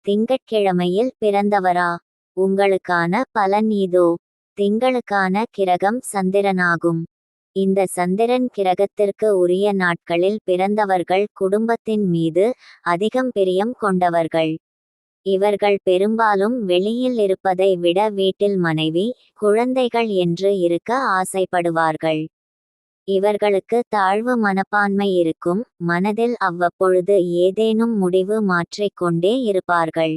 திங்கட்கிழமையில் பிறந்தவரா? உங்களுக்கான பலன் இதோ. திங்களுக்கான கிரகம் சந்திரனாகும். இந்த சந்திரன் கிரகத்திற்கு உரிய நாட்களில் பிறந்தவர்கள் குடும்பத்தின் மீது அதிகம் பிரியம் கொண்டவர்கள். இவர்கள் பெரும்பாலும் வெளியில் இருப்பதை விட வீட்டில் மனைவி, குழந்தைகள் என்று இருக்க ஆசைப்படுவார்கள். இவர்களுக்கு தாழ்வு மனப்பான்மை இருக்கும். மனதில் அவ்வப்பொழுது ஏதேனும் முடிவு மாற்றிக் கொண்டே இருப்பார்கள்.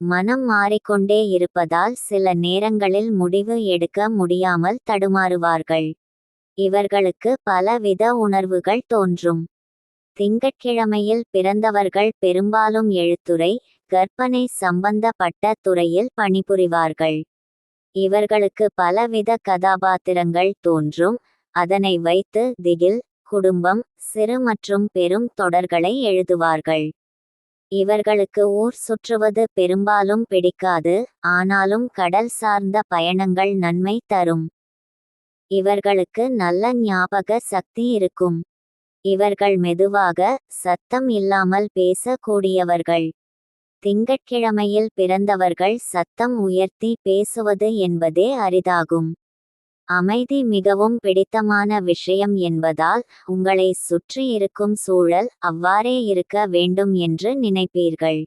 மனம் மாறிக்கொண்டே இருப்பதால் சில நேரங்களில் முடிவு எடுக்க முடியாமல் தடுமாறுவார்கள். இவர்களுக்கு பலவித உணர்வுகள் தோன்றும். திங்கட்கிழமையில் பிறந்தவர்கள் பெரும்பாலும் எழுத்துறை, கற்பனை சம்பந்தப்பட்ட துறையில் பணிபுரிவார்கள். இவர்களுக்கு பலவித கதாபாத்திரங்கள் தோன்றும். அதனை வைத்து திகில், குடும்பம், சிறு மற்றும் பெரும் தொடர்களை எழுதுவார்கள். இவர்களுக்கு ஊர் சுற்றுவது பெரும்பாலும் பிடிக்காது. ஆனாலும் கடல் சார்ந்த பயணங்கள் நன்மை தரும். இவர்களுக்கு நல்ல ஞாபக சக்தி இருக்கும். இவர்கள் மெதுவாக, சத்தம் இல்லாமல் பேச கூடியவர்கள். திங்கட்கிழமையில் பிறந்தவர்கள் சத்தம் உயர்த்தி பேசுவது என்பதே அரிதாகும். அமைதி மிகவும் பிடித்தமான விஷயம் என்பதால் உங்களை சுற்றி இருக்கும் சூழல் அவ்வாறே இருக்க வேண்டும் என்று நினைப்பீர்கள்.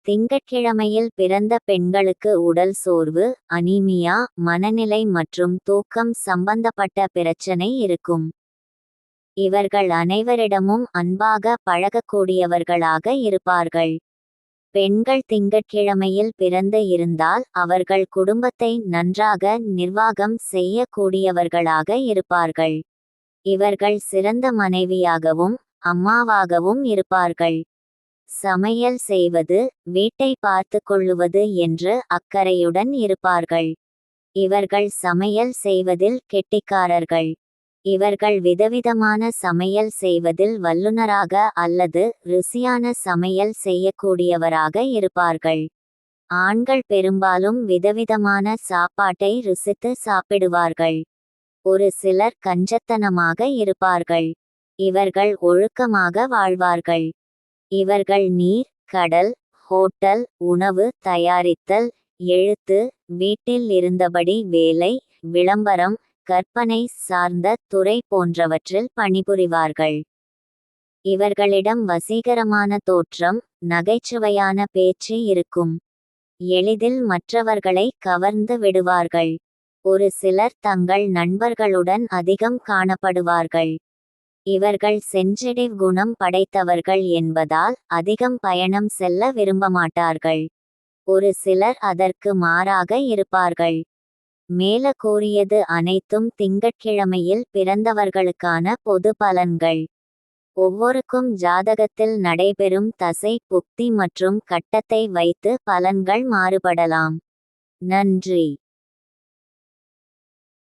திங்கட்கிழமையில் பிறந்த பெண்களுக்கு உடல் சோர்வு, அனீமியா, மனநிலை மற்றும் தூக்கம் சம்பந்தப்பட்ட பிரச்சனை இருக்கும். இவர்கள் அனைவரிடமும் அன்பாக பழகக்கூடியவர்களாக இருப்பார்கள். பெண்கள் திங்கட்கிழமையில் பிறந்து இருந்தால் அவர்கள் குடும்பத்தை நன்றாக நிர்வாகம் செய்யக்கூடியவர்களாக இருப்பார்கள். இவர்கள் சிறந்த மனைவியாகவும் அம்மாவாகவும் இருப்பார்கள். சமையல் செய்வது, வீட்டை பார்த்து கொள்ளுவது என்று அக்கறையுடன் இருப்பார்கள். இவர்கள் சமையல் செய்வதில் கெட்டிக்காரர்கள். இவர்கள் விதவிதமான சமையல் செய்வதில் வல்லுனராக அல்லது ருசியான சமையல் செய்யக்கூடியவராக இருப்பார்கள். ஆண்கள் பெரும்பாலும் விதவிதமான சாப்பாட்டை ருசித்து சாப்பிடுவார்கள். ஒரு சிலர் கஞ்சத்தனமாக இருப்பார்கள். இவர்கள் ஒழுக்கமாக வாழ்வார்கள். இவர்கள் நீர், கடல், ஹோட்டல், உணவு தயாரித்தல், எழுத்து, வீட்டில் இருந்தபடி வேலை, விளம்பரம், கற்பனை சார்ந்த துறை போன்றவற்றில் பணிபுரிவார்கள். இவர்களிடம் வசீகரமான தோற்றம், நகைச்சுவையான பேச்சு இருக்கும். எளிதில் மற்றவர்களை கவர்ந்து விடுவார்கள். ஒரு சிலர் தங்கள் நண்பர்களுடன் அதிகம் காணப்படுவார்கள். இவர்கள் சென்சிட்டிவ் குணம் படைத்தவர்கள் என்பதால் அதிகம் பயணம் செல்ல விரும்பமாட்டார்கள். ஒரு சிலர் அதற்கு மாறாக இருப்பார்கள். மேல கூறியது அனைத்தும் திங்கட்கிழமையில் பிறந்தவர்களுக்கான பொது பலன்கள். ஒவ்வொருக்கும் ஜாதகத்தில் நடைபெறும் தசை புக்தி மற்றும் கட்டத்தை வைத்து பலன்கள் மாறுபடலாம். நன்றி.